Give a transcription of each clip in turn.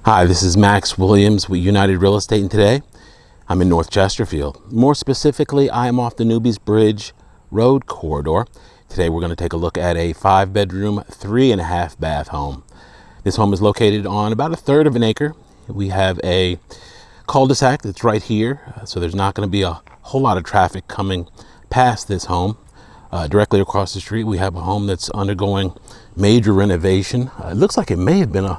Hi, this is Max Williams with United Real Estate, and today I'm in North Chesterfield. More specifically, I am off the Newbies Bridge Road corridor. Today we're going to take a look at a 5-bedroom, 3.5 bath home. This home is located on about 1/3 of an acre. We have a cul-de-sac that's right here, so there's not going to be a whole lot of traffic coming past this home. Directly across the street, we have a home that's undergoing major renovation. It looks like it may have been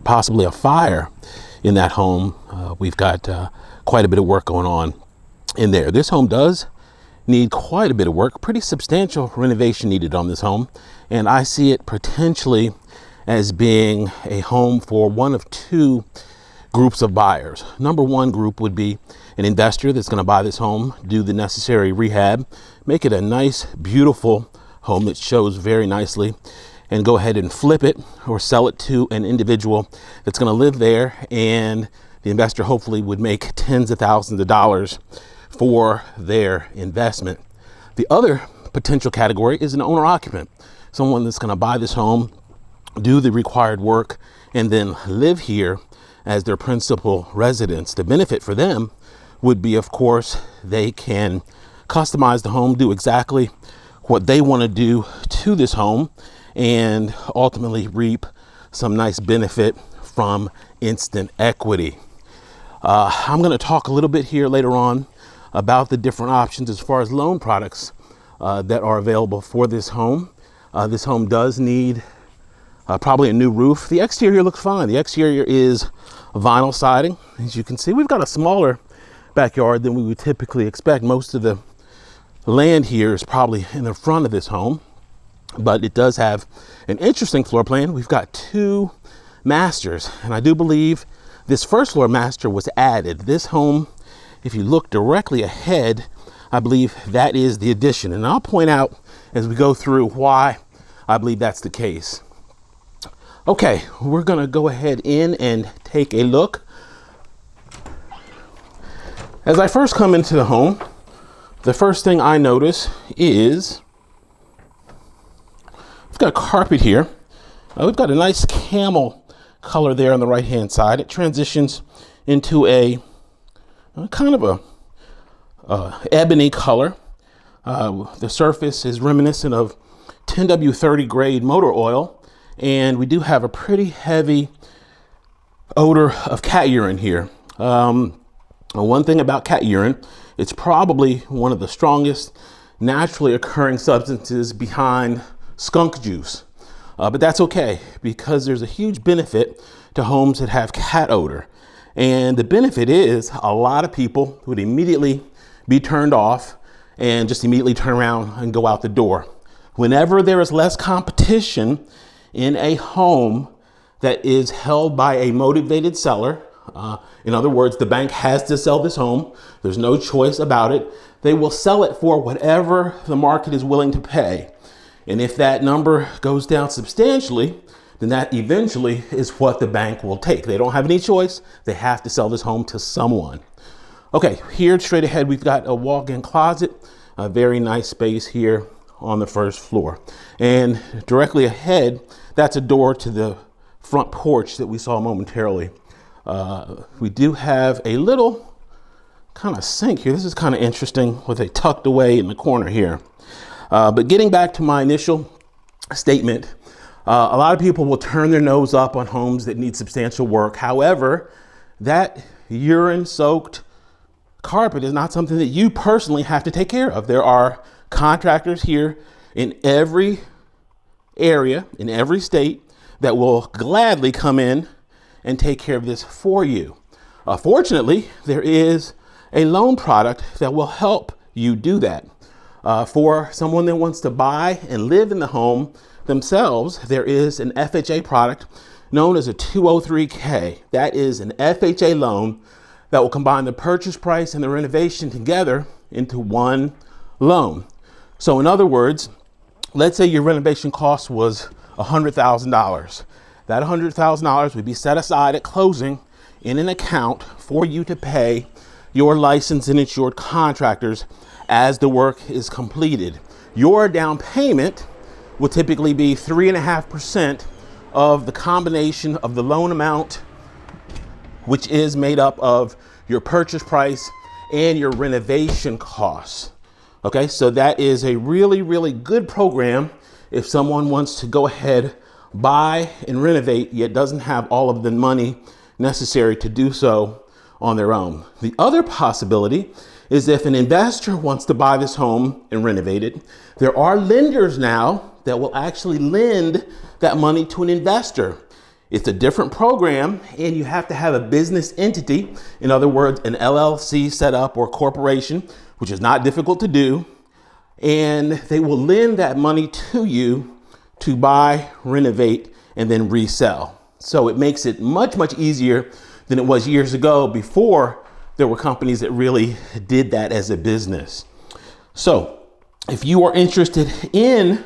possibly a fire in that home. We've got quite a bit of work going on in there. This home does need quite a bit of work, pretty substantial renovation needed on this home. And I see it potentially as being a home for one of two groups of buyers. Number one group would be an investor that's going to buy this home, do the necessary rehab, make it a nice, beautiful home that shows very nicely, and go ahead and flip it or sell it to an individual that's going to live there, and the investor hopefully would make tens of thousands of dollars for their investment. The other potential category is an owner-occupant, someone that's going to buy this home, do the required work, and then live here as their principal residence. The benefit for them would be, of course, they can customize the home, do exactly what they want to do to this home, and ultimately reap some nice benefit from instant equity. I'm going to talk a little bit here later on about the different options as far as loan products that are available for this home. This home does need probably a new roof. The exterior looks fine. The exterior is vinyl siding. As you can see, we've got a smaller backyard than we would typically expect. Most of the land here is probably in the front of this home, but it does have an interesting floor plan. We've got two masters, and I do believe this first floor master was added. This home, if you look directly ahead, I believe that is the addition, and I'll point out as we go through why I believe that's the case. Okay, we're gonna go ahead in and take a look. As I first come into the home, the first thing I notice is we've got carpet here. We've got a nice camel color there on the right hand side. It transitions into a kind of a ebony color. The surface is reminiscent of 10W30 grade motor oil, and we do have a pretty heavy odor of cat urine here. One thing about cat urine, it's probably one of the strongest naturally occurring substances behind skunk juice. But that's okay, because there's a huge benefit to homes that have cat odor. And the benefit is a lot of people would immediately be turned off and just immediately turn around and go out the door. Whenever there is less competition in a home that is held by a motivated seller, in other words, the bank has to sell this home, there's no choice about it, they will sell it for whatever the market is willing to pay. And if that number goes down substantially, then that eventually is what the bank will take. They don't have any choice. They have to sell this home to someone. Okay, here straight ahead, we've got a walk-in closet, a very nice space here on the first floor. And directly ahead, that's a door to the front porch that we saw momentarily. We do have a little kind of sink here. This is kind of interesting with a tucked away in the corner here. But getting back to my initial statement, a lot of people will turn their nose up on homes that need substantial work. However, that urine-soaked carpet is not something that you personally have to take care of. There are contractors here in every area, in every state, that will gladly come in and take care of this for you. Fortunately, there is a loan product that will help you do that. For someone that wants to buy and live in the home themselves, there is an FHA product known as a 203K. That is an FHA loan that will combine the purchase price and the renovation together into one loan. So in other words, let's say your renovation cost was $100,000. That $100,000 would be set aside at closing in an account for you to pay your licensed and insured contractors as the work is completed. Your down payment will typically be 3.5% of the combination of the loan amount which is made up of your purchase price and your renovation costs. Okay, so that is a really, really good program if someone wants to go ahead, buy and renovate, yet doesn't have all of the money necessary to do so on their own. The other possibility is if an investor wants to buy this home and renovate it, there are lenders now that will actually lend that money to an investor. It's a different program, and you have to have a business entity, in other words, an LLC set up or corporation, which is not difficult to do, and they will lend that money to you to buy, renovate, and then resell. So it makes it much, much easier than it was years ago before there were companies that really did that as a business. So if you are interested in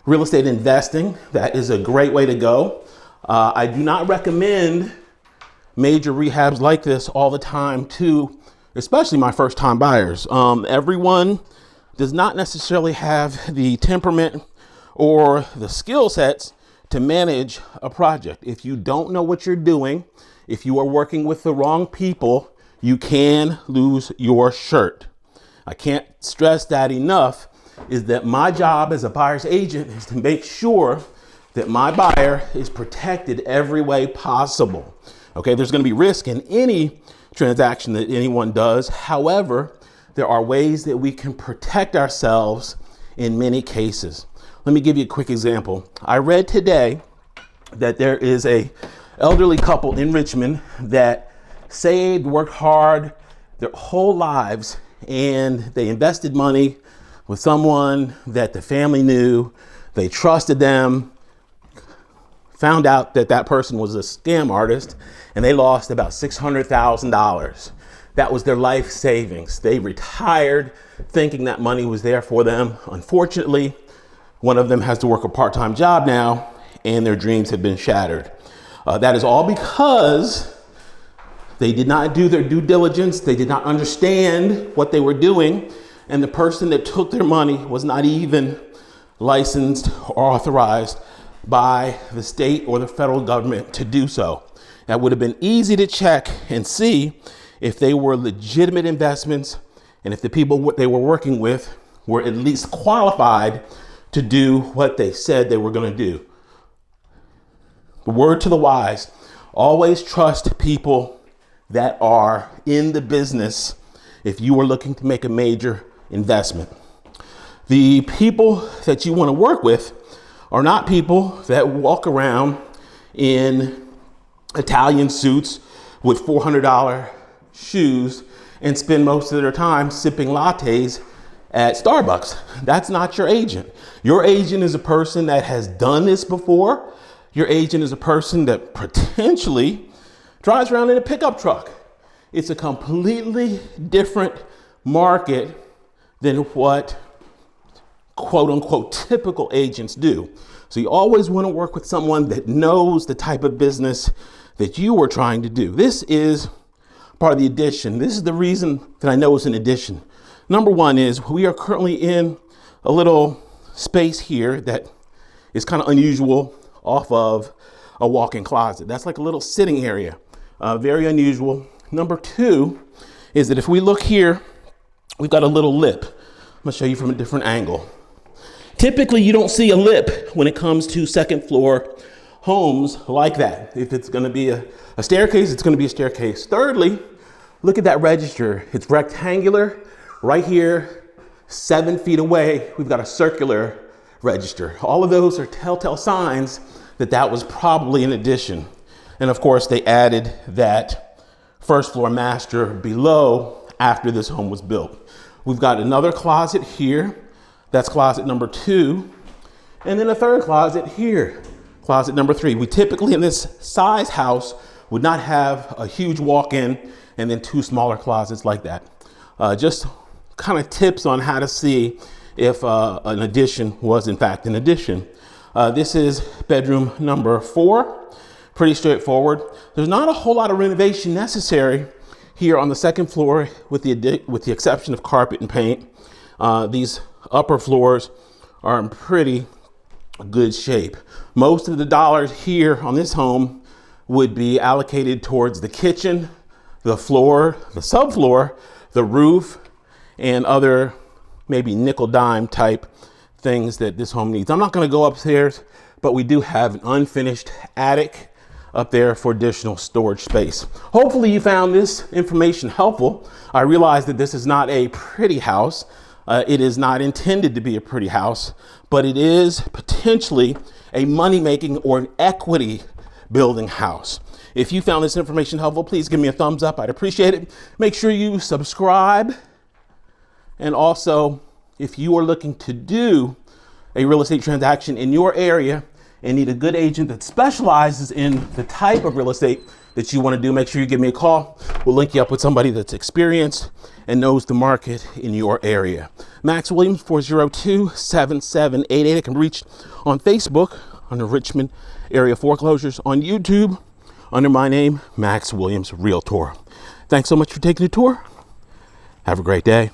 real estate investing, that is a great way to go. I do not recommend major rehabs like this all the time to, especially my first time buyers. Everyone does not necessarily have the temperament or the skill sets to manage a project. If you don't know what you're doing, if you are working with the wrong people, you can lose your shirt. I can't stress that enough, is that my job as a buyer's agent is to make sure that my buyer is protected every way possible. Okay, there's going to be risk in any transaction that anyone does. However, there are ways that we can protect ourselves in many cases. Let me give you a quick example. I read today that there is a elderly couple in Richmond that saved, worked hard their whole lives, and they invested money with someone that the family knew. They trusted them, found out that that person was a scam artist, and they lost about $600,000. That was their life savings. They retired thinking that money was there for them. Unfortunately, one of them has to work a part-time job now, and their dreams have been shattered. That is all because they did not do their due diligence. They did not understand what they were doing. And the person that took their money was not even licensed or authorized by the state or the federal government to do so. That would have been easy to check and see if they were legitimate investments and if the people they were working with were at least qualified to do what they said they were going to do. The word to the wise, always trust people that are in the business if you are looking to make a major investment. The people that you want to work with are not people that walk around in Italian suits with $400 shoes and spend most of their time sipping lattes at Starbucks. That's not your agent. Your agent is a person that has done this before. Your agent is a person that potentially drives around in a pickup truck. It's a completely different market than what quote unquote typical agents do. So you always want to work with someone that knows the type of business that you are trying to do. This is part of the addition. This is the reason that I know it's an addition. Number one is we are currently in a little space here that is kind of unusual off of a walk-in closet. That's like a little sitting area, very unusual. Number two is that if we look here, we've got a little lip. I'm gonna show you from a different angle. Typically, you don't see a lip when it comes to second floor homes like that. If it's gonna be a staircase, it's gonna be a staircase. Thirdly, look at that register. It's rectangular. Right here, 7 feet away, we've got a circular register. All of those are telltale signs that that was probably an addition. And of course, they added that first floor master below after this home was built. We've got another closet here. That's closet number 2. And then a third closet here, closet number 3. We typically in this size house would not have a huge walk-in and then 2 smaller closets like that. Just kind of tips on how to see if an addition was in fact an addition. This is bedroom number 4. Pretty straightforward. There's not a whole lot of renovation necessary here on the second floor with the exception of carpet and paint. These upper floors are in pretty good shape. Most of the dollars here on this home would be allocated towards the kitchen, the floor, the subfloor, the roof, and other maybe nickel dime type things that this home needs. I'm not going to go upstairs, but we do have an unfinished attic up there for additional storage space. Hopefully you found this information helpful. I realize that this is not a pretty house. It is not intended to be a pretty house, but it is potentially a money-making or an equity building house. If you found this information helpful, please give me a thumbs up. I'd appreciate it. Make sure you subscribe. And also, if you are looking to do a real estate transaction in your area and need a good agent that specializes in the type of real estate that you want to do, make sure you give me a call. We'll link you up with somebody that's experienced and knows the market in your area. Max Williams, 402-7788. I can reach on Facebook under Richmond Area Foreclosures, on YouTube under my name, Max Williams Realtor. Thanks so much for taking the tour. Have a great day.